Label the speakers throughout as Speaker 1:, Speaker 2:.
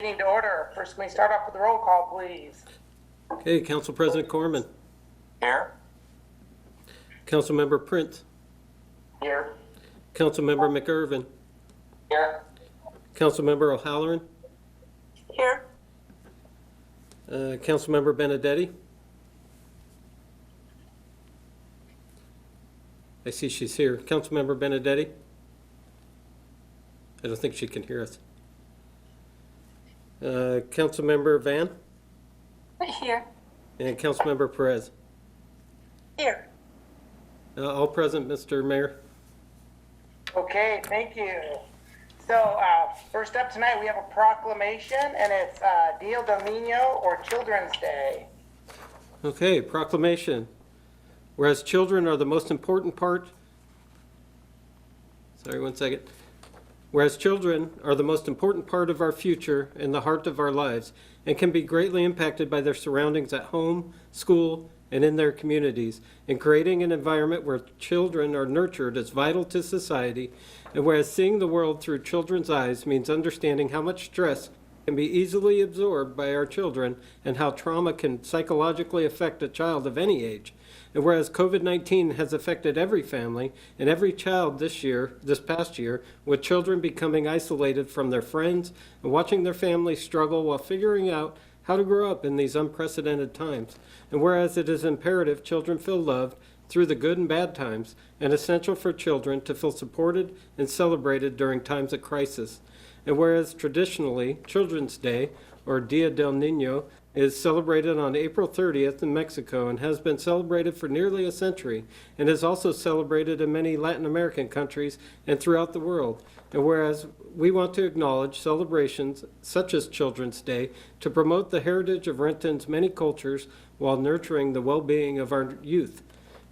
Speaker 1: Meeting to order. First, can we start off with the roll call, please?
Speaker 2: Okay, Council President Corman.
Speaker 1: Here.
Speaker 2: Councilmember Prince.
Speaker 1: Here.
Speaker 2: Councilmember McIrvin.
Speaker 1: Here.
Speaker 2: Councilmember O'Halloran.
Speaker 1: Here.
Speaker 2: Councilmember Benedetti. I see she's here. Councilmember Benedetti. I don't think she can hear us. Councilmember Van.
Speaker 3: Here.
Speaker 2: And Councilmember Perez.
Speaker 3: Here.
Speaker 2: All present, Mr. Mayor.
Speaker 1: Okay, thank you. So first up tonight, we have a proclamation, and it's Dia del Niño, or Children's Day.
Speaker 2: Okay, proclamation. Whereas children are the most important part. Sorry, one second. Whereas children are the most important part of our future and the heart of our lives, and can be greatly impacted by their surroundings at home, school, and in their communities, and creating an environment where children are nurtured is vital to society, and whereas seeing the world through children's eyes means understanding how much stress can be easily absorbed by our children and how trauma can psychologically affect a child of any age. And whereas COVID-19 has affected every family and every child this past year, with children becoming isolated from their friends and watching their families struggle while figuring out how to grow up in these unprecedented times. And whereas it is imperative children feel loved through the good and bad times, and essential for children to feel supported and celebrated during times of crisis. And whereas traditionally, Children's Day, or Dia del Niño, is celebrated on April 30th in Mexico and has been celebrated for nearly a century, and is also celebrated in many Latin American countries and throughout the world. And whereas we want to acknowledge celebrations such as Children's Day to promote the heritage of Renton's many cultures while nurturing the well-being of our youth.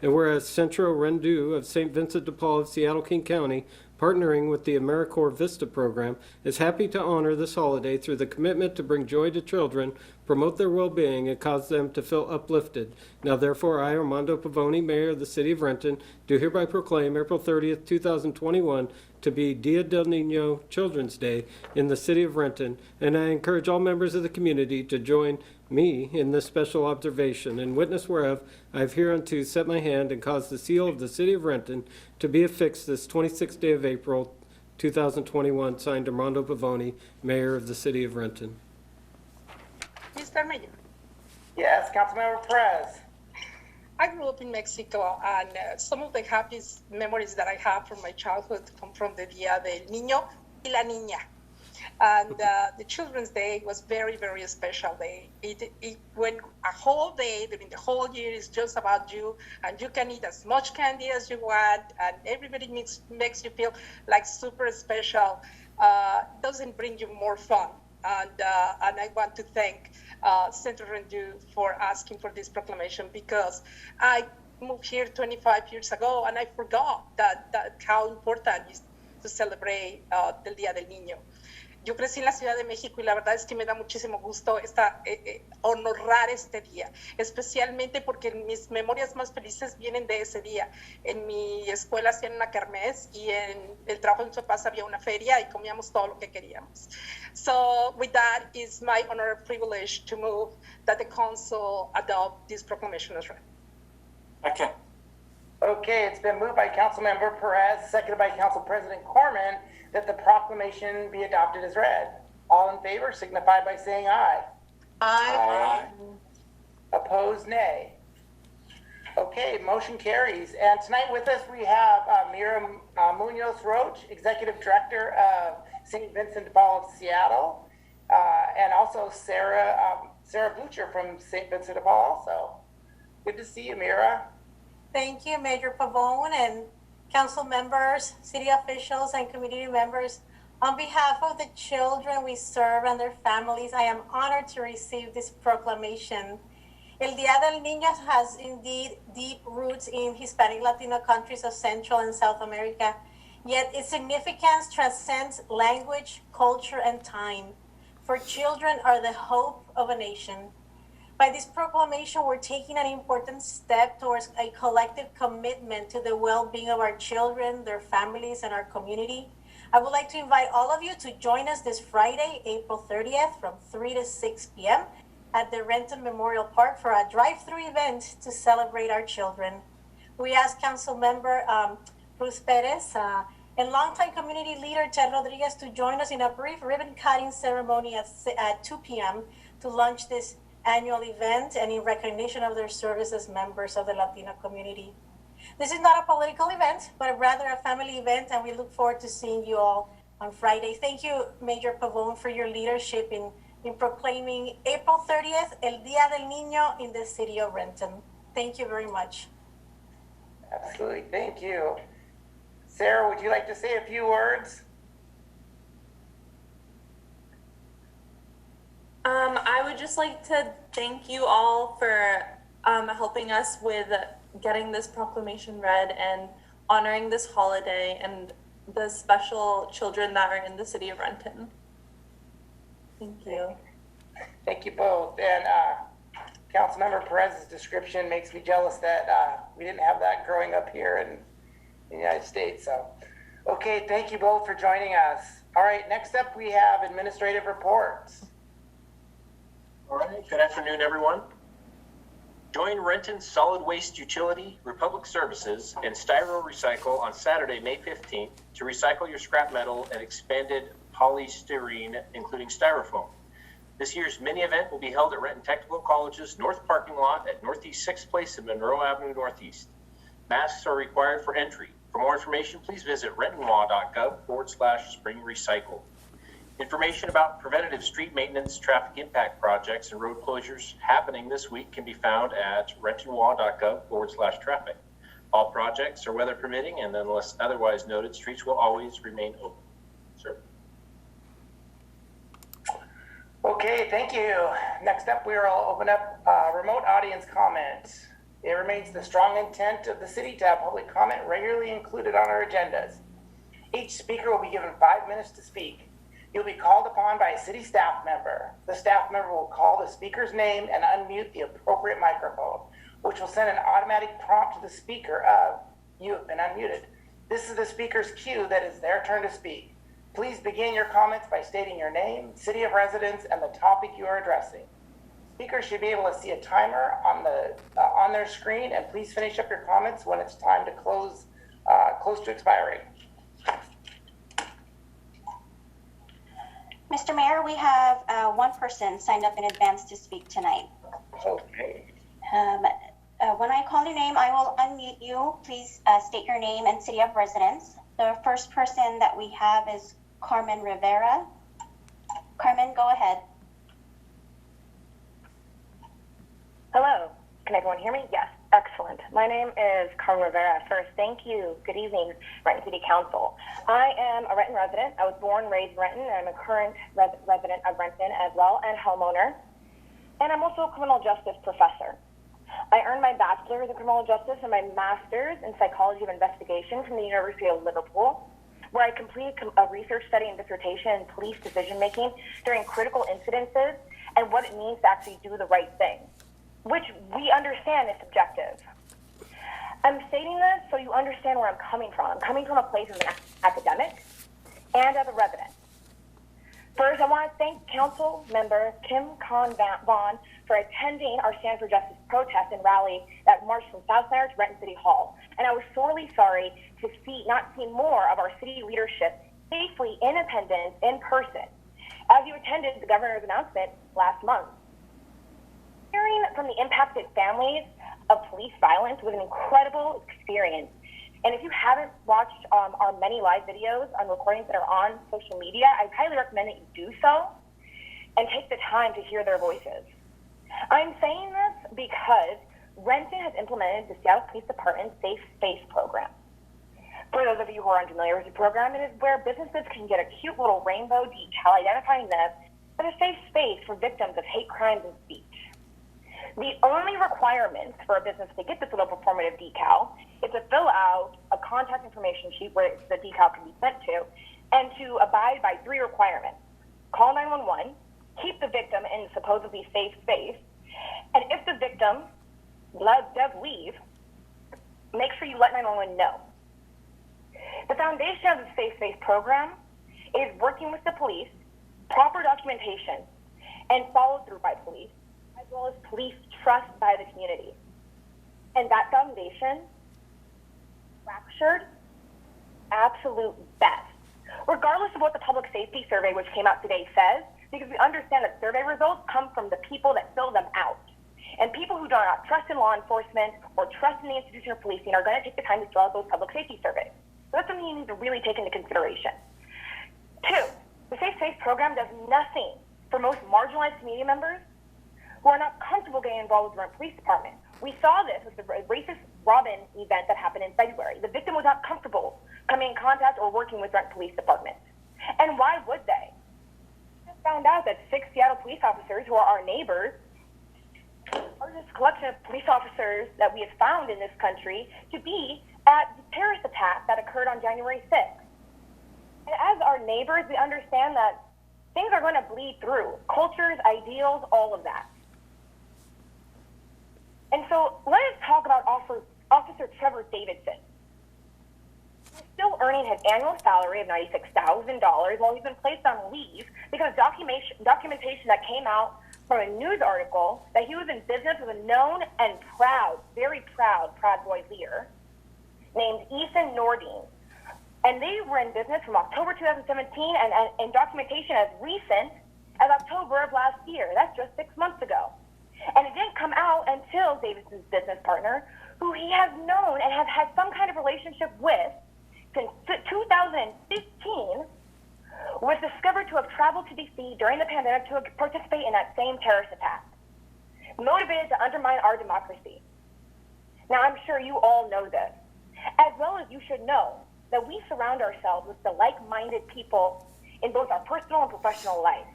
Speaker 2: And whereas Centro Rendu of St. Vincent de Paul of Seattle King County, partnering with the AmeriCorps Vista program, is happy to honor this holiday through the commitment to bring joy to children, promote their well-being, and cause them to feel uplifted. Now therefore, I, Armando Pavoni, Mayor of the City of Renton, do hereby proclaim April 30th, 2021 to be Dia del Niño Children's Day in the City of Renton, and I encourage all members of the community to join me in this special observation, and witness whereof I have hereunto set my hand and caused the seal of the City of Renton to be affixed this 26th day of April 2021, signed Armando Pavoni, Mayor of the City of Renton.
Speaker 3: Mr. Mayor,
Speaker 1: Yes, Councilmember Perez.
Speaker 3: I grew up in Mexico, and some of the happiest memories that I have from my childhood come from the Dia del Niño y la Niña. And the Children's Day was very, very special day. It went a whole day during the whole year is just about you, and you can eat as much candy as you want, and everybody makes you feel like super special. Doesn't bring you more fun. And I want to thank Senator Rendu for asking for this proclamation, because I moved here 25 years ago and I forgot that how important it is to celebrate the Dia del Niño. Yo crecí en la Ciudad de México y la verdad es que me da muchísimo gusto honrar este día, especialmente porque mis memorias más felices vienen de ese día. En mi escuela hacían una kermés y en el trabajo de mis papás había una feria y comíamos todo lo que queríamos. So with that, it's my honor and privilege to move that the council adopt this proclamation as read.
Speaker 1: Okay. Okay, it's been moved by Councilmember Perez, seconded by Council President Corman, that the proclamation be adopted as read. All in favor signify by saying aye.
Speaker 3: Aye.
Speaker 1: Opposed, nay. Okay, motion carries. And tonight with us we have Mira Munoz Roach, Executive Director of St. Vincent de Paul of Seattle, and also Sarah Blucher from St. Vincent de Paul also. Good to see you, Mira.
Speaker 4: Thank you, Mayor Pavone, and council members, city officials, and community members. On behalf of the children we serve and their families, I am honored to receive this proclamation. El Dia del Niño has indeed deep roots in Hispanic Latino countries of Central and South America, yet its significance transcends language, culture, and time. For children are the hope of a nation. By this proclamation, we're taking an important step towards a collective commitment to the well-being of our children, their families, and our community. I would like to invite all of you to join us this Friday, April 30th from 3 to 6 p.m. at the Renton Memorial Park for a drive-through event to celebrate our children. We ask Council Member Ruth Perez and longtime community leader Ted Rodriguez to join us in a brief ribbon cutting ceremony at 2 p.m. to launch this annual event and in recognition of their service as members of the Latino community. This is not a political event, but rather a family event, and we look forward to seeing you all on Friday. Thank you, Major Pavone, for your leadership in proclaiming April 30th, El Día del Niño in the city of Renton. Thank you very much.
Speaker 1: Absolutely, thank you. Sarah, would you like to say a few words?
Speaker 5: I would just like to thank you all for helping us with getting this proclamation read and honoring this holiday and the special children that are in the city of Renton. Thank you.
Speaker 1: Thank you both. And Councilmember Perez's description makes me jealous that we didn't have that growing up here in the United States. So, okay, thank you both for joining us. All right, next up we have administrative reports.
Speaker 6: All right, good afternoon, everyone. Join Renton Solid Waste Utility, Republic Services, and Styro Recycle on Saturday, May 15th to recycle your scrap metal and expanded polystyrene, including styrofoam. This year's mini event will be held at Renton Technical College's north parking lot at Northeast 6th Place and Monroe Avenue Northeast. Masks are required for entry. For more information, please visit rentonlaw.gov/spring recycle. Information about preventative street maintenance, traffic impact projects, and road closures happening this week can be found at rentonlaw.gov/traffic. All projects are weather permitting, and unless otherwise noted, streets will always remain open. Sir.
Speaker 1: Okay, thank you. Next up, we will open up remote audience comment. It remains the strong intent of the city to have public comment regularly included on our agendas. Each speaker will be given 5 minutes to speak. You'll be called upon by a city staff member. The staff member will call the speaker's name and unmute the appropriate microphone, which will send an automatic prompt to the speaker of, "You have been unmuted." This is the speaker's cue that it's their turn to speak. Please begin your comments by stating your name, city of residence, and the topic you are addressing. Speakers should be able to see a timer on their screen, and please finish up your comments when it's time to close to expiring.
Speaker 7: Mr. Mayor, we have one person signed up in advance to speak tonight.
Speaker 1: Okay.
Speaker 7: When I call your name, I will unmute you. Please state your name and city of residence. The first person that we have is Carmen Rivera. Carmen, go ahead.
Speaker 8: Hello, can everyone hear me? Yes, excellent. My name is Carmen Rivera. First, thank you. Good evening, Renton City Council. I am a Renton resident. I was born and raised in Renton, and I'm a current resident of Renton as well, and homeowner. And I'm also a criminal justice professor. I earned my bachelor's in criminal justice and my master's in psychology of investigation from the University of Liverpool, where I completed a research study and dissertation in police decision-making during critical incidences and what it means to actually do the right thing, which we understand is subjective. I'm stating this so you understand where I'm coming from. I'm coming from a place as an academic and as a resident. First, I want to thank Council Member Kim Vaughn for attending our Stand for Justice protest and rally that marched from South Center to Renton City Hall. And I was sorely sorry to not see more of our city leadership safely in attendance in person, as you attended the governor's announcement last month. Hearing from the impacted families of police violence was an incredible experience. And if you haven't watched our many live videos on recordings that are on social media, I highly recommend that you do so and take the time to hear their voices. I'm saying this because Renton has implemented the Seattle Police Department's Safe Space program. For those of you who are unfamiliar with the program, it is where businesses can get a cute little rainbow decal identifying them as a safe space for victims of hate crimes and speech. The only requirements for a business to get this little performative decal is to fill out a contact information sheet where the decal can be sent to, and to abide by 3 requirements. Call 911, keep the victim in supposedly safe space, and if the victim does leave, make sure you let 911 know. The foundation of the Safe Space program is working with the police, proper documentation, and follow through by police, as well as police trust by the community. And that foundation, fractured, absolute best. Regardless of what the public safety survey, which came out today, says, because we understand that survey results come from the people that fill them out. And people who do not trust in law enforcement or trust in the institution of policing are going to take the time to fill out those public safety surveys. So that's something you need to really take into consideration. 2, the Safe Space program does nothing for most marginalized community members who are not comfortable getting involved with the Rent Police Department. We saw this with the racist Robin event that happened in February. The victim was not comfortable coming in contact or working with Rent Police Department. And why would they? We just found out that 6 Seattle police officers, who are our neighbors, are this collection of police officers that we have found in this country to be at the terrorist attack that occurred on January 6th. And as our neighbors, we understand that things are going to bleed through. Cultures, ideals, all of that. And so let us talk about Officer Trevor Davidson. He's still earning his annual salary of $96,000 while he's been placed on leave because documentation that came out from a news article that he was in business with a known and proud, very proud Proud Boys leader named Ethan Nordine. And they were in business from October 2017 and documentation as recent as October of last year. That's just 6 months ago. And it didn't come out until Davidson's business partner, who he has known and has had some kind of relationship with since 2015, was discovered to have traveled to D.C. during the pandemic to participate in that same terrorist attack, motivated to undermine our democracy. Now, I'm sure you all know this, as well as you should know that we surround ourselves with the like-minded people in both our personal and professional life.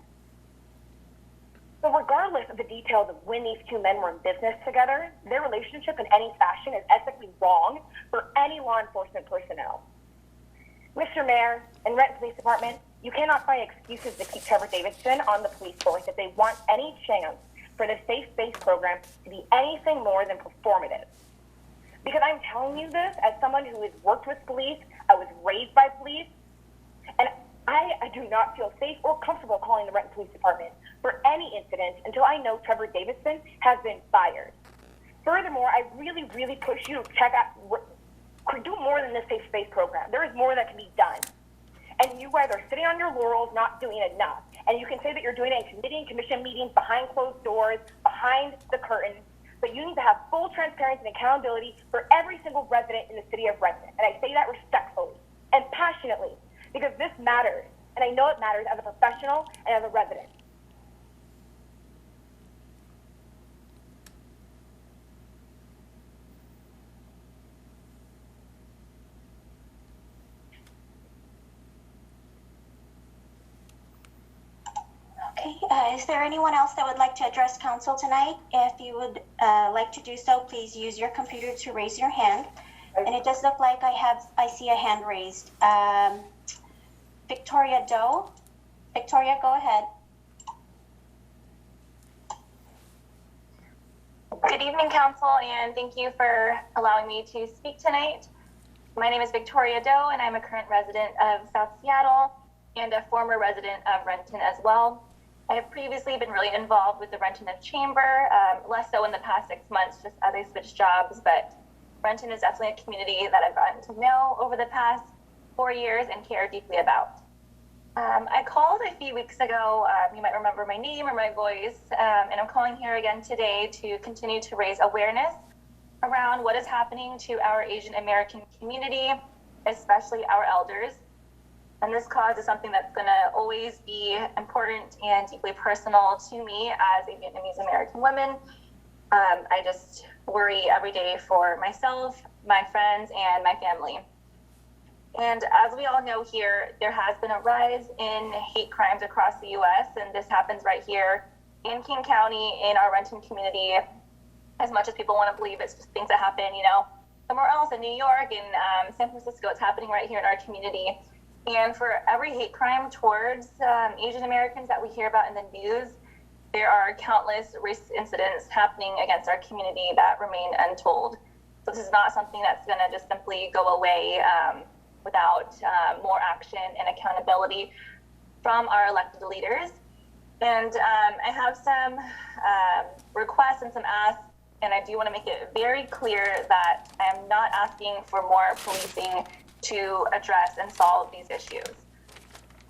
Speaker 8: So regardless of the details of when these 2 men were in business together, their relationship in any fashion is ethically wrong for any law enforcement personnel. Mr. Mayor and Renton Police Department, you cannot find excuses to keep Trevor Davidson on the police force if they want any chance for the Safe Space program to be anything more than performative. Because I'm telling you this as someone who has worked with police, I was raised by police, and I do not feel safe or comfortable calling the Renton Police Department for any incident until I know Trevor Davidson has been fired. Furthermore, I really, really push you to check out, do more than this Safe Space program. There is more that can be done. And you guys are sitting on your laurels, not doing enough. And you can say that you're doing it in committee and commission meetings behind closed doors, behind the curtain, but you need to have full transparency and accountability for every single resident in the city of Renton. And I say that respectfully and passionately because this matters. And I know it matters as a professional and as a resident.
Speaker 7: Okay, is there anyone else that would like to address council tonight? If you would like to do so, please use your computer to raise your hand. And it does look like I see a hand raised. Victoria Doe. Victoria, go ahead.
Speaker 9: Good evening, council, and thank you for allowing me to speak tonight. My name is Victoria Doe, and I'm a current resident of South Seattle and a former resident of Renton as well. I have previously been really involved with the Renton Chamber, less so in the past 6 months, just as I switched jobs, but Renton is definitely a community that I've gotten to know over the past 4 years and care deeply about. I called a few weeks ago, you might remember my name or my voice, and I'm calling here again today to continue to raise awareness around what is happening to our Asian American community, especially our elders. And this cause is something that's going to always be important and deeply personal to me as a Vietnamese American woman. I just worry every day for myself, my friends, and my family. And as we all know here, there has been a rise in hate crimes across the U.S., and this happens right here in King County, in our Renton community. As much as people want to believe it's just things that happen, somewhere else in New York and San Francisco, it's happening right here in our community. And for every hate crime towards Asian Americans that we hear about in the news, there are countless racist incidents happening against our community that remain untold. So this is not something that's going to just simply go away without more action and accountability from our elected leaders. And I have some requests and some asks, and I do want to make it very clear that I am not asking for more policing to address and solve these issues.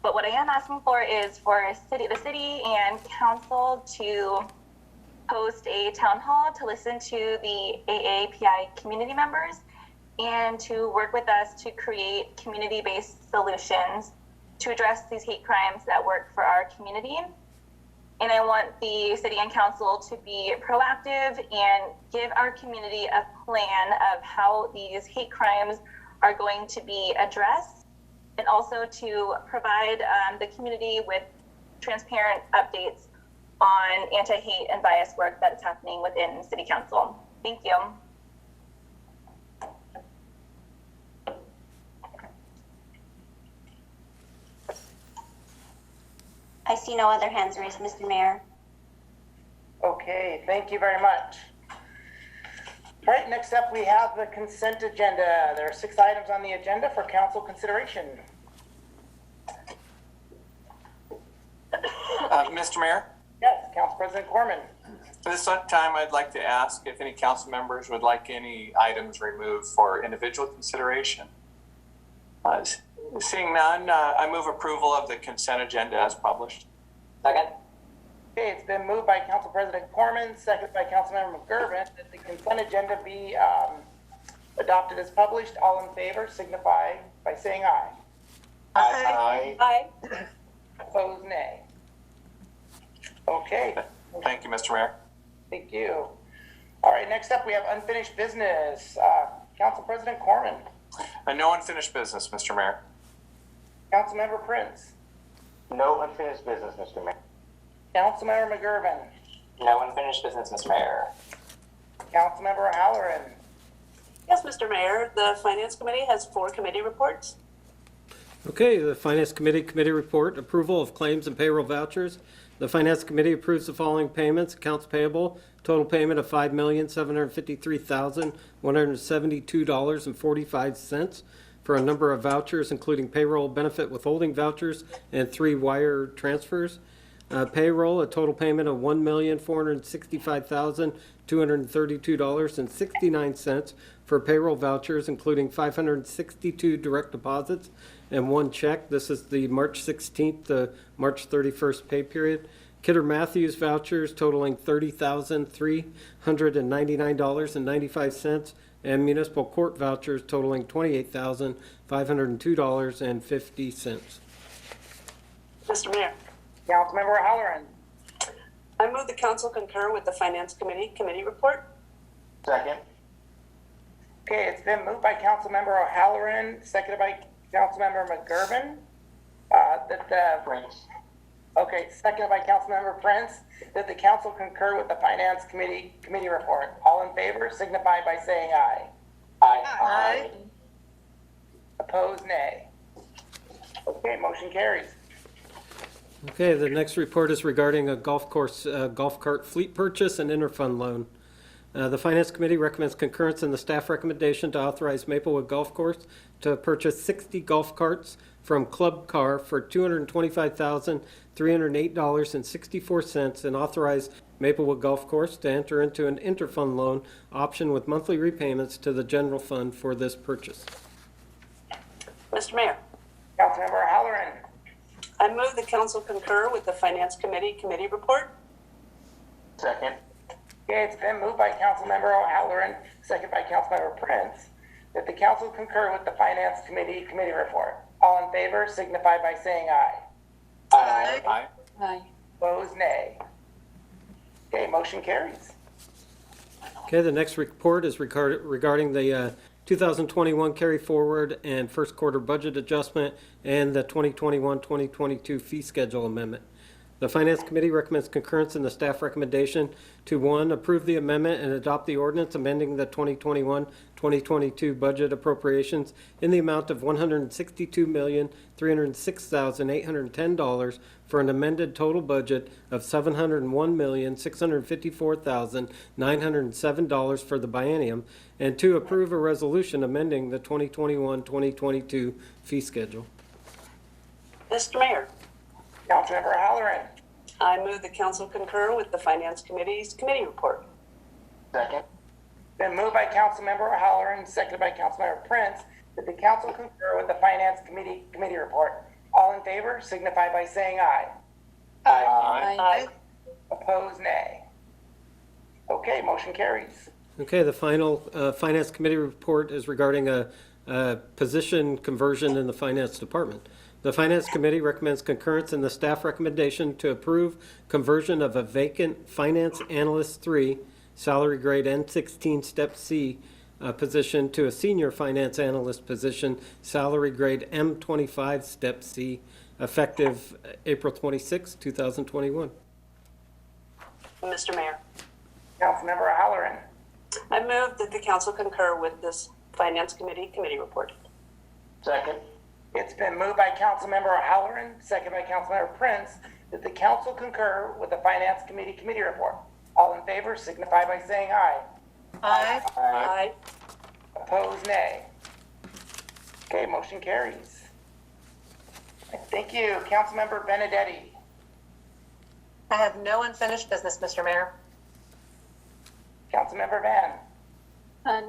Speaker 9: But what I am asking for is for the city and council to host a town hall to listen to the AAPI community members and to work with us to create community-based solutions to address these hate crimes that work for our community. And I want the city and council to be proactive and give our community a plan of how these hate crimes are going to be addressed, and also to provide the community with transparent updates on anti-hate and bias work that is happening within City Council. Thank you.
Speaker 7: I see no other hands raised, Mr. Mayor.
Speaker 1: Okay, thank you very much. All right, next up we have the consent agenda. There are 6 items on the agenda for council consideration.
Speaker 10: Mr. Mayor,
Speaker 1: Yes, Council President Corman.
Speaker 10: for this time, I'd like to ask if any council members would like any items removed for individual consideration. Seeing none, I move approval of the consent agenda as published.
Speaker 6: Second.
Speaker 1: Okay, it's been moved by Council President Corman, seconded by Councilmember McGurven, that the consent agenda be adopted as published. All in favor signify by saying aye.
Speaker 6: Aye.
Speaker 3: Aye.
Speaker 1: Opposed, nay. Okay,
Speaker 10: Thank you, Mr. Mayor.
Speaker 1: thank you. All right, next up we have unfinished business. Council President Corman,
Speaker 10: No unfinished business, Mr. Mayor.
Speaker 1: Councilmember Prince,
Speaker 6: No unfinished business, Mr. Mayor.
Speaker 1: Councilmember McGurven,
Speaker 6: No unfinished business, Mr. Mayor.
Speaker 1: Councilmember O'Halloran.
Speaker 11: Yes, Mr. Mayor, the Finance Committee has 4 committee reports.
Speaker 2: Okay, the Finance Committee report, approval of claims and payroll vouchers. The Finance Committee approves the following payments: accounts payable, total payment of $5,753,172.45 for a number of vouchers, including payroll benefit withholding vouchers and 3 wire transfers. Payroll, a total payment of $1,465,232.69 for payroll vouchers, including 562 direct deposits and 1 check. This is the March 16th to March 31st pay period. Kidder Matthews vouchers totaling $30,399.95, and municipal court vouchers totaling $28,502.50.
Speaker 11: Mr. Mayor,
Speaker 1: Councilmember O'Halloran.
Speaker 11: I move the council concur with the Finance Committee report.
Speaker 6: Second.
Speaker 1: Okay, it's been moved by Councilmember O'Halloran, seconded by Councilmember McGurven.
Speaker 6: Prince.
Speaker 1: Okay, seconded by Councilmember Prince, that the council concur with the Finance Committee report. All in favor signify by saying aye.
Speaker 6: Aye.
Speaker 1: Opposed, nay. Okay, motion carries.
Speaker 2: Okay, the next report is regarding a golf cart fleet purchase and interfund loan. The Finance Committee recommends concurrence in the staff recommendation to authorize Maplewood Golf Course to purchase 60 golf carts from Club Car for $225,308.64 and authorize Maplewood Golf Course to enter into an interfund loan option with monthly repayments to the general fund for this purchase.
Speaker 11: Mr. Mayor,
Speaker 1: Councilmember O'Halloran.
Speaker 11: I move the council concur with the Finance Committee report.
Speaker 6: Second.
Speaker 1: Okay, it's been moved by Councilmember O'Halloran, seconded by Councilmember Prince, that the council concur with the Finance Committee report. All in favor signify by saying aye.
Speaker 10: Aye.
Speaker 11: Aye.
Speaker 1: Opposed, nay. Okay, motion carries.
Speaker 2: Okay, the next report is regarding the 2021 carry forward and first quarter budget adjustment and the 2021-2022 fee schedule amendment. The Finance Committee recommends concurrence in the staff recommendation to 1, approve the amendment and adopt the ordinance amending the 2021-2022 budget appropriations in the amount of $162,306,810 for an amended total budget of $701,654,907 for the biennium, and 2, approve a resolution amending the 2021-2022 fee schedule.
Speaker 11: Mr. Mayor,
Speaker 1: Councilmember Halloran.
Speaker 11: I move the council concur with the Finance Committee's committee report.
Speaker 6: Second.
Speaker 1: Been moved by Councilmember Halloran, seconded by Councilmember Prince, that the council concur with the Finance Committee report. All in favor signify by saying aye.
Speaker 11: Aye.
Speaker 1: Opposed, nay. Okay, motion carries.
Speaker 2: Okay, the final Finance Committee report is regarding a position conversion in the Finance Department. The Finance Committee recommends concurrence in the staff recommendation to approve conversion of a vacant Finance Analyst 3, salary grade N16 Step C position to a Senior Finance Analyst position, salary grade M25 Step C, effective April 26, 2021.
Speaker 11: Mr. Mayor,
Speaker 1: Councilmember Halloran.
Speaker 11: I move that the council concur with this Finance Committee committee report.
Speaker 6: Second.
Speaker 1: It's been moved by Councilmember Halloran, seconded by Councilmember Prince, that the council concur with the Finance Committee report. All in favor signify by saying aye.
Speaker 4: Aye.
Speaker 11: Aye.
Speaker 1: Opposed, nay. Okay, motion carries. Thank you. Councilmember Benedetti.
Speaker 4: I have no unfinished business, Mr. Mayor.
Speaker 1: Councilmember Van.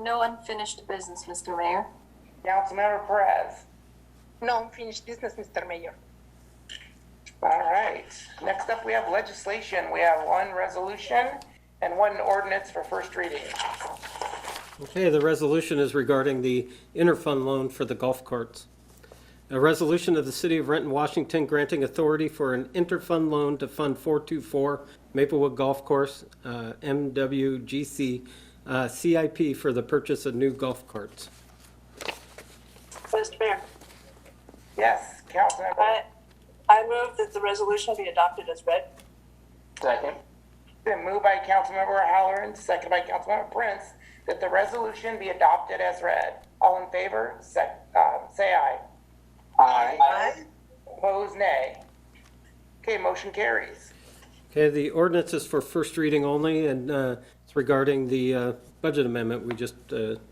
Speaker 5: No unfinished business, Mr. Mayor.
Speaker 1: Councilmember Perez.
Speaker 3: No unfinished business, Mr. Mayor.
Speaker 1: All right. Next up, we have legislation. We have one resolution and one ordinance for first reading.
Speaker 2: Okay, the resolution is regarding the interfund loan for the golf carts. A resolution of the City of Renton, Washington, granting authority for an interfund loan to Fund 424 Maplewood Golf Course, MWGC, CIP for the purchase of new golf carts.
Speaker 11: Mr. Mayor,
Speaker 1: Yes, Councilmember.
Speaker 11: I move that the resolution be adopted as read.
Speaker 6: Second.
Speaker 1: Been moved by Councilmember Halloran, seconded by Councilmember Prince, that the resolution be adopted as read. All in favor, say aye.
Speaker 6: Aye.
Speaker 1: Opposed, nay. Okay, motion carries.
Speaker 2: Okay, the ordinance is for first reading only, and it's regarding the budget amendment we just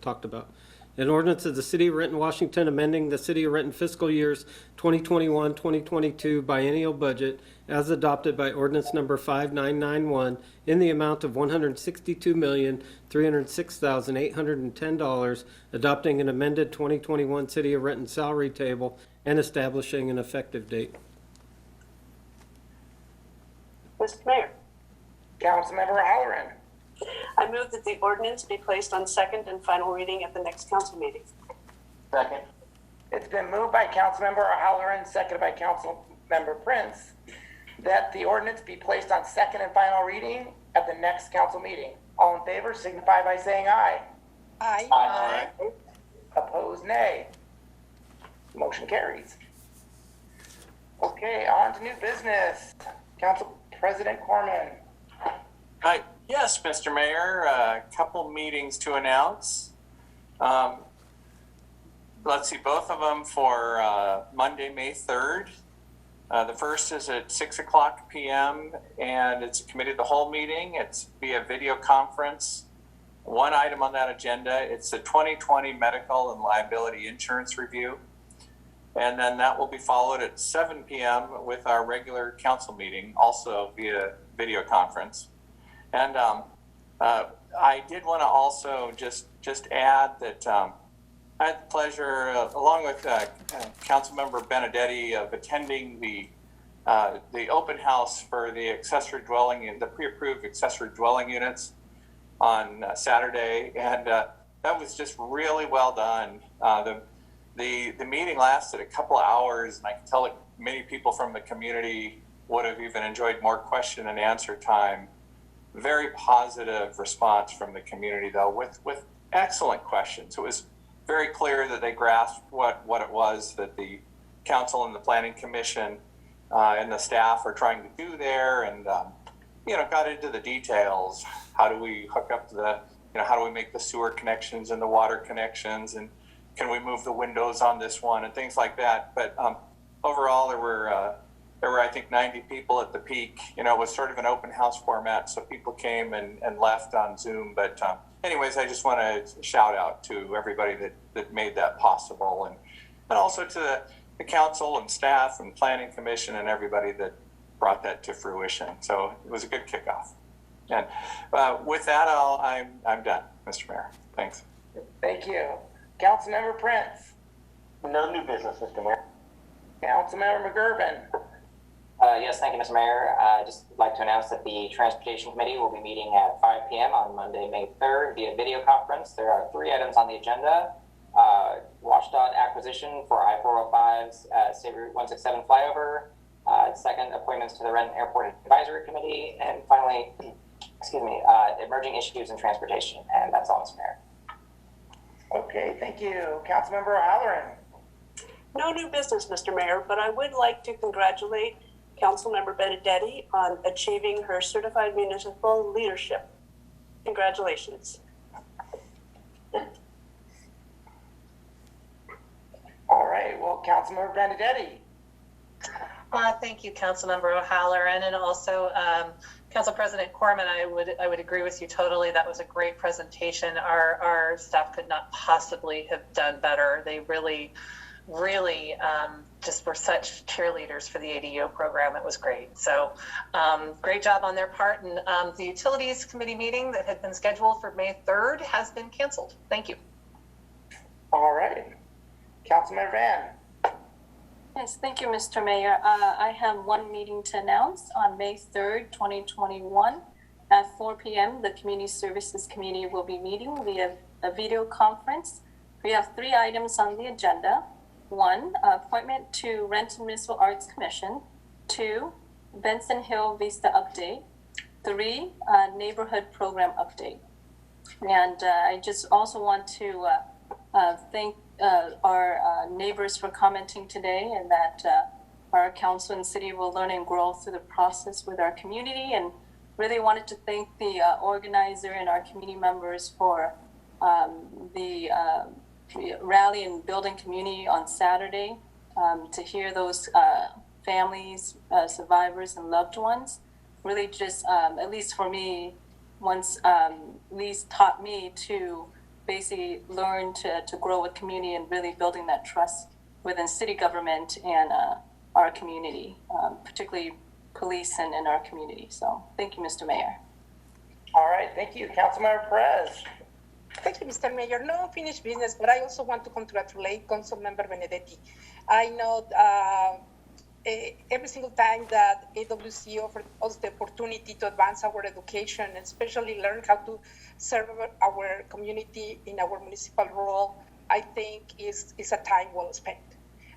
Speaker 2: talked about. An ordinance of the City of Renton, Washington, amending the City of Renton fiscal years 2021-2022 biennial budget as adopted by ordinance number 5991 in the amount of $162,306,810, adopting an amended 2021 City of Renton salary table and establishing an effective date.
Speaker 11: Mr. Mayor,
Speaker 1: Councilmember Halloran.
Speaker 11: I move that the ordinance be placed on second and final reading at the next council meeting.
Speaker 6: Second.
Speaker 1: It's been moved by Councilmember Halloran, seconded by Councilmember Prince, that the ordinance be placed on second and final reading at the next council meeting. All in favor signify by saying aye.
Speaker 3: Aye.
Speaker 1: Opposed, nay. Motion carries. Okay, on to new business. Council President Corman.
Speaker 10: Hi. Yes, Mr. Mayor, a couple meetings to announce. Let's see, both of them for Monday, May 3rd. The first is at 6:00 p.m. and it's a committee of the whole meeting. It's via video conference. One item on that agenda, it's the 2020 medical and liability insurance review. And then that will be followed at 7 p.m. with our regular council meeting, also via video conference. And I did want to also just add that I had the pleasure, along with Councilmember Benedetti, of attending the open house for the accessory dwelling, the pre-approved accessory dwelling units on Saturday, and that was just really well done. The meeting lasted a couple of hours, and I can tell that many people from the community would have even enjoyed more question and answer time. Very positive response from the community, though, with excellent questions. It was very clear that they grasped what it was that the council and the planning commission and the staff are trying to do there, and got into the details. How do we hook up how do we make the sewer connections and the water connections, and can we move the windows on this one, and things like that. But overall, there were I think 90 people at the peak. It was sort of an open house format, so people came and left on Zoom. But anyways, I just want to shout out to everybody that made that possible, and also to the council and staff and planning commission and everybody that brought that to fruition. So it was a good kickoff. And with that, I'm done, Mr. Mayor. Thanks.
Speaker 1: Thank you. Councilmember Prince.
Speaker 12: No new business, Mr. Mayor.
Speaker 1: Councilmember McGurven.
Speaker 13: Yes, thank you, Mr. Mayor. I'd just like to announce that the Transportation Committee will be meeting at 5 p.m. on Monday, May 3rd via video conference. There are 3 items on the agenda. WashDOT acquisition for I-405's State Route 167 flyover. Second, appointments to the Renton Airport Advisory Committee. And finally, emerging issues in transportation. And that's all, Mr. Mayor.
Speaker 1: Okay, thank you. Councilmember O'Halloran.
Speaker 11: No new business, Mr. Mayor, but I would like to congratulate Councilmember Benedetti on achieving her certified municipal leadership. Congratulations.
Speaker 1: All right, well, Councilmember Benedetti.
Speaker 14: Thank you, Councilmember O'Halloran, and also Council President Corman. I would agree with you totally. That was a great presentation. Our staff could not possibly have done better. They really just were such cheerleaders for the ADO program. It was great. So great job on their part. And the Utilities Committee meeting that had been scheduled for May 3rd has been canceled. Thank you.
Speaker 1: All right. Councilmember Van.
Speaker 15: Yes, thank you, Mr. Mayor. I have one meeting to announce on May 3rd, 2021 at 4 p.m. The Community Services Committee will be meeting via a video conference. We have 3 items on the agenda. 1, appointment to Renton Municipal Arts Commission. 2, Benson Hill Vista update. 3, neighborhood program update. And I just also want to thank our neighbors for commenting today, and that our council and city will learn and grow through the process with our community. And really wanted to thank the organizer and our community members for the rally and building community on Saturday, to hear those families, survivors, and loved ones. Really just, at least for me, once at least taught me to basically learn to grow with community and really building that trust within city government and our community, particularly police and in our community. So thank you, Mr. Mayor.
Speaker 1: All right, thank you. Councilmember Perez.
Speaker 3: Thank you, Mr. Mayor. No unfinished business, but I also want to congratulate Councilmember Benedetti. I know every single time that AWC offers us the opportunity to advance our education, and especially learn how to serve our community in our municipal role, I think is a time well spent.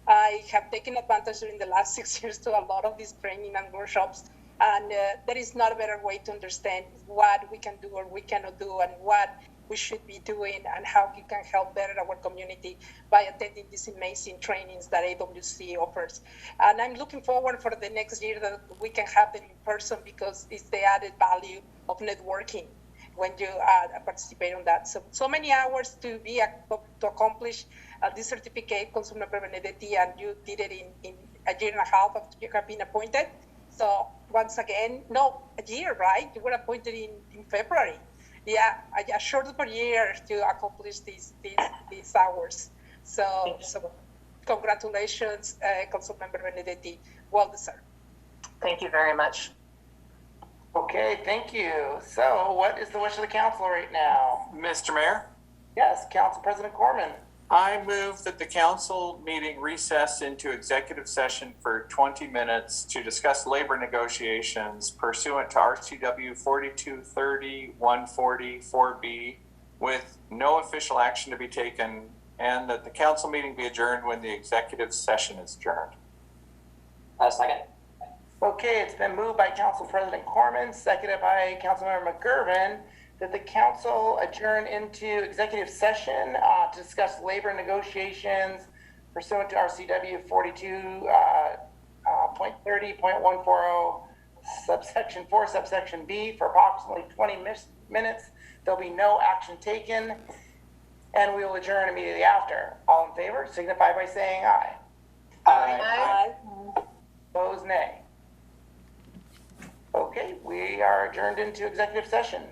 Speaker 3: I have taken advantage during the last 6 years to a lot of these training and workshops, and there is not a better way to understand what we can do or we cannot do, and what we should be doing, and how we can help better our community by attending these amazing trainings that AWC offers. And I'm looking forward for the next year that we can have them in person, because it's the added value of networking when you participate on that. So many hours to accomplish this certificate, Councilmember Benedetti, and you did it in a year and a half after you have been appointed. So once again, no, a year, right? You were appointed in February. Yeah, a short per year to accomplish these hours. So congratulations, Councilmember Benedetti. Well deserved.
Speaker 14: Thank you very much.
Speaker 1: Okay, thank you. So what is the wish of the council right now?
Speaker 10: Mr. Mayor?
Speaker 1: Yes, Council President Corman.
Speaker 10: I move that the council meeting recess into executive session for 20 minutes to discuss labor negotiations pursuant to RCW 4230-140-4B, with no official action to be taken, and that the council meeting be adjourned when the executive session is adjourned.
Speaker 13: Second.
Speaker 1: Okay, it's been moved by Council President Corman, seconded by Councilmember McGurven, that the council adjourn into executive session to discuss labor negotiations pursuant to RCW 42.30-140 .30.140 subsection 4 subsection B for approximately 20 minutes. There'll be no action taken, and we will adjourn immediately after. All in favor signify by saying aye.
Speaker 11: Aye.
Speaker 1: Opposed, nay. Okay, we are adjourned into executive session.